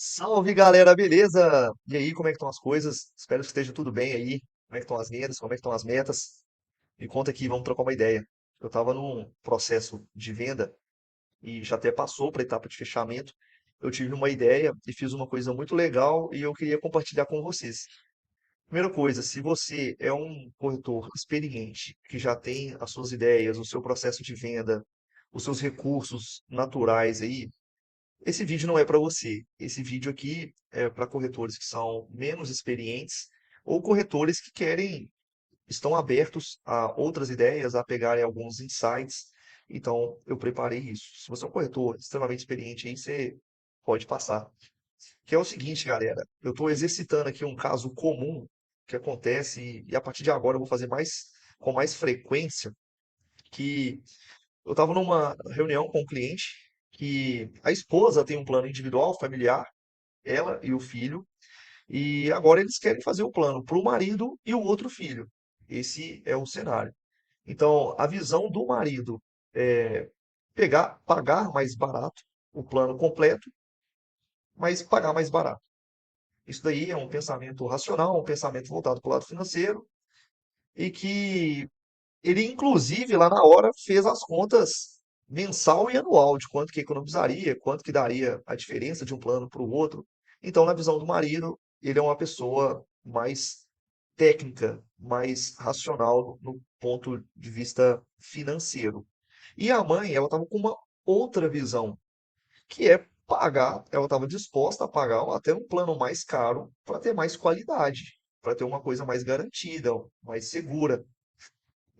Salve galera, beleza? E aí, como é que estão as coisas? Espero que esteja tudo bem aí. Como é que estão as vendas? Como é que estão as metas? Me conta aqui, vamos trocar uma ideia. Eu estava num processo de venda e já até passou para a etapa de fechamento. Eu tive uma ideia e fiz uma coisa muito legal e eu queria compartilhar com vocês. Primeira coisa, se você é um corretor experiente, que já tem as suas ideias, o seu processo de venda, os seus recursos naturais aí, esse vídeo não é para você. Esse vídeo aqui é para corretores que são menos experientes ou corretores que estão abertos a outras ideias, a pegarem alguns insights. Então, eu preparei isso. Se você é um corretor extremamente experiente, aí você pode passar. Que é o seguinte, galera, eu estou exercitando aqui um caso comum que acontece e a partir de agora eu vou fazer com mais frequência, que eu estava numa reunião com um cliente que a esposa tem um plano individual, familiar, ela e o filho, e agora eles querem fazer o plano para o marido e o outro filho. Esse é o cenário. Então, a visão do marido é pagar mais barato o plano completo, mas pagar mais barato. Isso daí é um pensamento racional, um pensamento voltado para o lado financeiro, e que ele, inclusive, lá na hora, fez as contas mensal e anual de quanto que economizaria, quanto que daria a diferença de um plano para o outro. Então, na visão do marido, ele é uma pessoa mais técnica, mais racional no ponto de vista financeiro. E a mãe, ela estava com uma outra visão, que é pagar, ela estava disposta a pagar até um plano mais caro para ter mais qualidade, para ter uma coisa mais garantida, mais segura.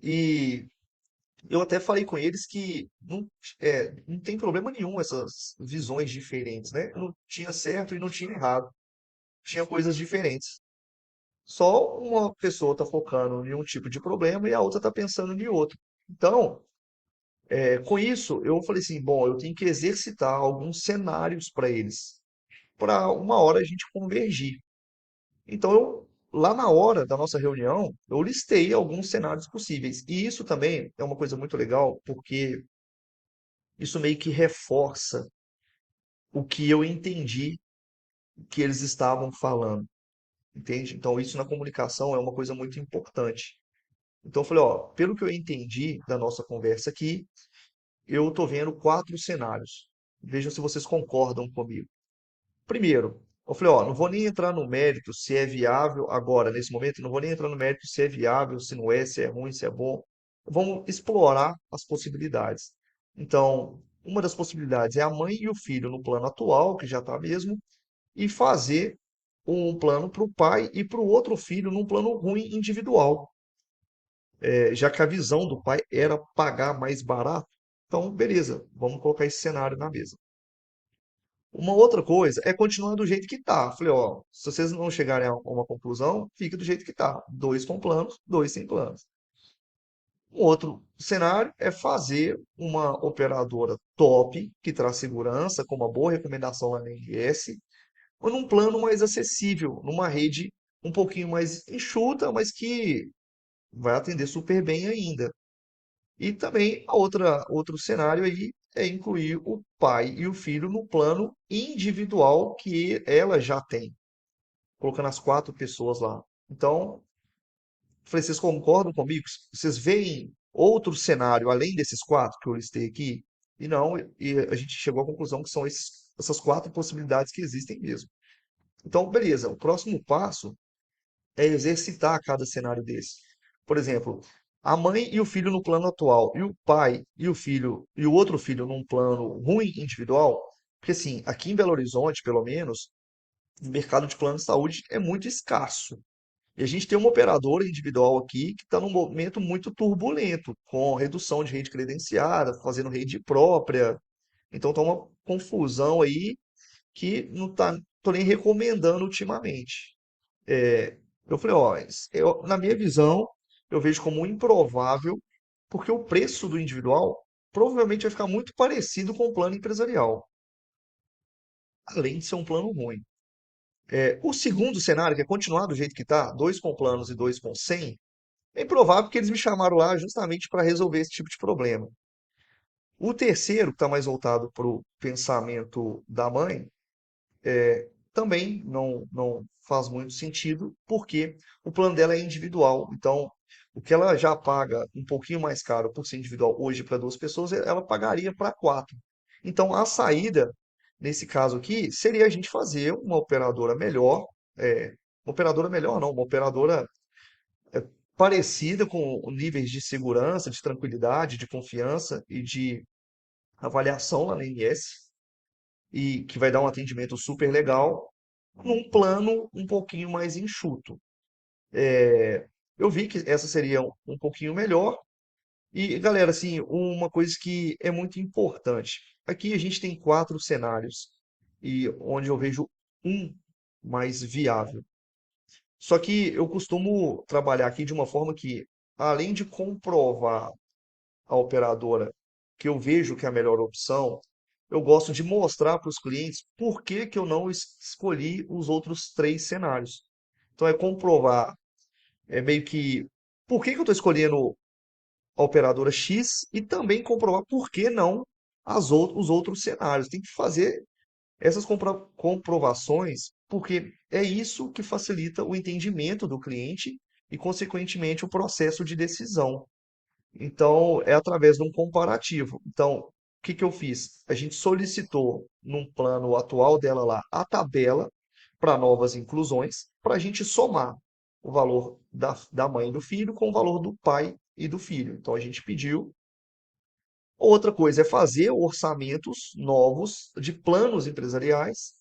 E eu até falei com eles que não tem problema nenhum essas visões diferentes, né? Não tinha certo e não tinha errado. Tinha coisas diferentes. Só uma pessoa está focando em um tipo de problema e a outra está pensando em outro. Então, com isso, eu falei assim, bom, eu tenho que exercitar alguns cenários para eles, para uma hora a gente convergir. Então, lá na hora da nossa reunião, eu listei alguns cenários possíveis. E isso também é uma coisa muito legal, porque isso meio que reforça o que eu entendi que eles estavam falando, entende? Então, isso na comunicação é uma coisa muito importante. Então, eu falei, ó, pelo que eu entendi da nossa conversa aqui, eu tô vendo quatro cenários. Vejam se vocês concordam comigo. Primeiro, eu falei, ó, não vou nem entrar no mérito se é viável agora, nesse momento, não vou nem entrar no mérito se é viável, se não é, se é ruim, se é bom. Vamos explorar as possibilidades. Então, uma das possibilidades é a mãe e o filho no plano atual, que já está mesmo, e fazer um plano para o pai e para o outro filho num plano ruim individual. Já que a visão do pai era pagar mais barato. Então, beleza, vamos colocar esse cenário na mesa. Uma outra coisa é continuar do jeito que tá. Falei, ó, se vocês não chegarem a uma conclusão, fica do jeito que tá. Dois com planos, dois sem planos. Um outro cenário é fazer uma operadora top, que traz segurança, com uma boa recomendação lá na NS, ou num plano mais acessível, numa rede um pouquinho mais enxuta, mas que vai atender super bem ainda. E também outro cenário aí é incluir o pai e o filho no plano individual que ela já tem, colocando as quatro pessoas lá. Então, falei, vocês concordam comigo? Vocês veem outro cenário além desses quatro que eu listei aqui? E não, e a gente chegou à conclusão que são essas quatro possibilidades que existem mesmo. Então, beleza, o próximo passo é exercitar cada cenário desse. Por exemplo, a mãe e o filho no plano atual, e o pai e o filho e o outro filho num plano ruim individual, porque assim, aqui em Belo Horizonte, pelo menos, o mercado de plano de saúde é muito escasso. E a gente tem uma operadora individual aqui que está num momento muito turbulento, com redução de rede credenciada, fazendo rede própria. Então está uma confusão aí que não tá, tô nem recomendando ultimamente. Eu falei, ó, na minha visão, eu vejo como improvável, porque o preço do individual provavelmente vai ficar muito parecido com o plano empresarial, além de ser um plano ruim. O segundo cenário, que é continuar do jeito que está, dois com planos e dois com 100, é improvável que eles me chamaram lá justamente para resolver esse tipo de problema. O terceiro, que está mais voltado para o pensamento da mãe, também não faz muito sentido, porque o plano dela é individual. Então, o que ela já paga um pouquinho mais caro por ser individual hoje para duas pessoas, ela pagaria para quatro. Então, a saída, nesse caso aqui, seria a gente fazer uma operadora melhor, uma operadora melhor não, uma operadora parecida com níveis de segurança, de tranquilidade, de confiança e de avaliação lá na ANS, e que vai dar um atendimento super legal, num plano um pouquinho mais enxuto. Eu vi que essa seria um pouquinho melhor. E, galera, assim, uma coisa que é muito importante. Aqui a gente tem quatro cenários, e onde eu vejo um mais viável. Só que eu costumo trabalhar aqui de uma forma que, além de comprovar a operadora que eu vejo que é a melhor opção, eu gosto de mostrar para os clientes por que que eu não escolhi os outros três cenários. Então é comprovar, é meio que por que que eu estou escolhendo a operadora X e também comprovar por que não os outros cenários. Tem que fazer essas comprovações, porque é isso que facilita o entendimento do cliente e, consequentemente, o processo de decisão. Então, é através de um comparativo. Então, o que que eu fiz? A gente solicitou, num plano atual dela lá, a tabela para novas inclusões, para a gente somar o valor da mãe e do filho com o valor do pai e do filho. Então, a gente pediu. Outra coisa é fazer orçamentos novos de planos empresariais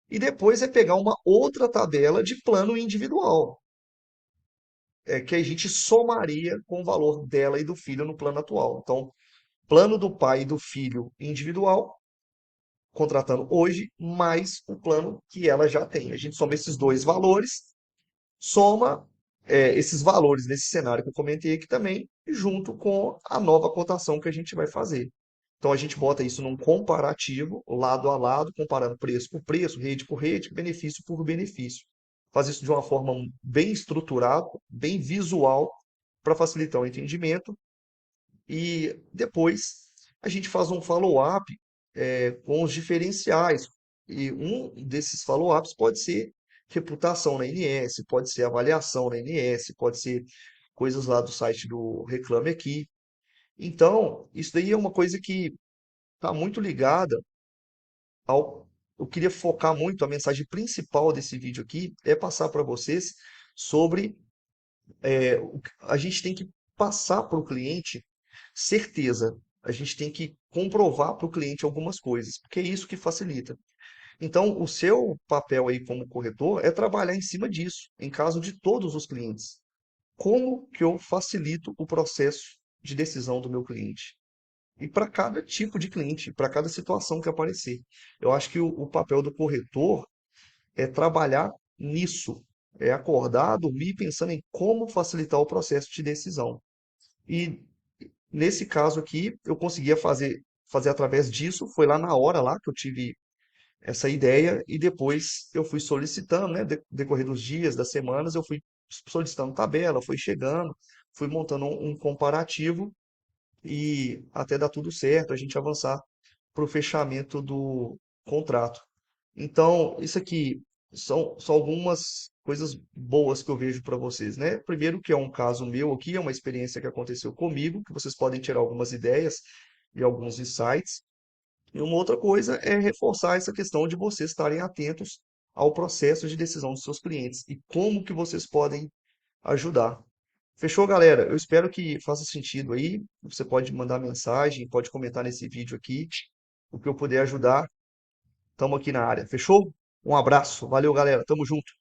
e depois é pegar uma outra tabela de plano individual, que a gente somaria com o valor dela e do filho no plano atual. Então, plano do pai e do filho individual, contratando hoje, mais o plano que ela já tem. A gente soma esses dois valores, soma esses valores nesse cenário que eu comentei aqui também, junto com a nova cotação que a gente vai fazer. Então a gente bota isso num comparativo, lado a lado, comparando preço por preço, rede por rede, benefício por benefício. Faz isso de uma forma bem estruturada, bem visual, para facilitar o entendimento e depois a gente faz um follow-up com os diferenciais. E um desses follow-ups pode ser reputação na INS, pode ser avaliação na INS, pode ser coisas lá do site do Reclame Aqui. Então, isso daí é uma coisa que está muito ligada ao. Eu queria focar muito, a mensagem principal desse vídeo aqui é passar para vocês sobre a gente tem que passar para o cliente certeza. A gente tem que comprovar para o cliente algumas coisas, porque é isso que facilita. Então, o seu papel aí como corretor é trabalhar em cima disso, em caso de todos os clientes. Como que eu facilito o processo de decisão do meu cliente? E para cada tipo de cliente, para cada situação que aparecer. Eu acho que o papel do corretor é trabalhar nisso, é acordar, dormir pensando em como facilitar o processo de decisão. E nesse caso aqui, eu conseguia fazer através disso, foi lá na hora lá que eu tive essa ideia e depois eu fui solicitando, né, decorrer dos dias, das semanas, eu fui solicitando tabela, fui chegando, fui montando um comparativo e até dar tudo certo, a gente avançar para o fechamento do contrato. Então, isso aqui são algumas coisas boas que eu vejo para vocês, né? Primeiro, que é um caso meu aqui, é uma experiência que aconteceu comigo, que vocês podem tirar algumas ideias e alguns insights. E uma outra coisa é reforçar essa questão de vocês estarem atentos ao processo de decisão dos seus clientes e como que vocês podem ajudar. Fechou, galera? Eu espero que faça sentido aí. Você pode mandar mensagem, pode comentar nesse vídeo aqui. O que eu puder ajudar, estamos aqui na área. Fechou? Um abraço. Valeu, galera. Tamo junto.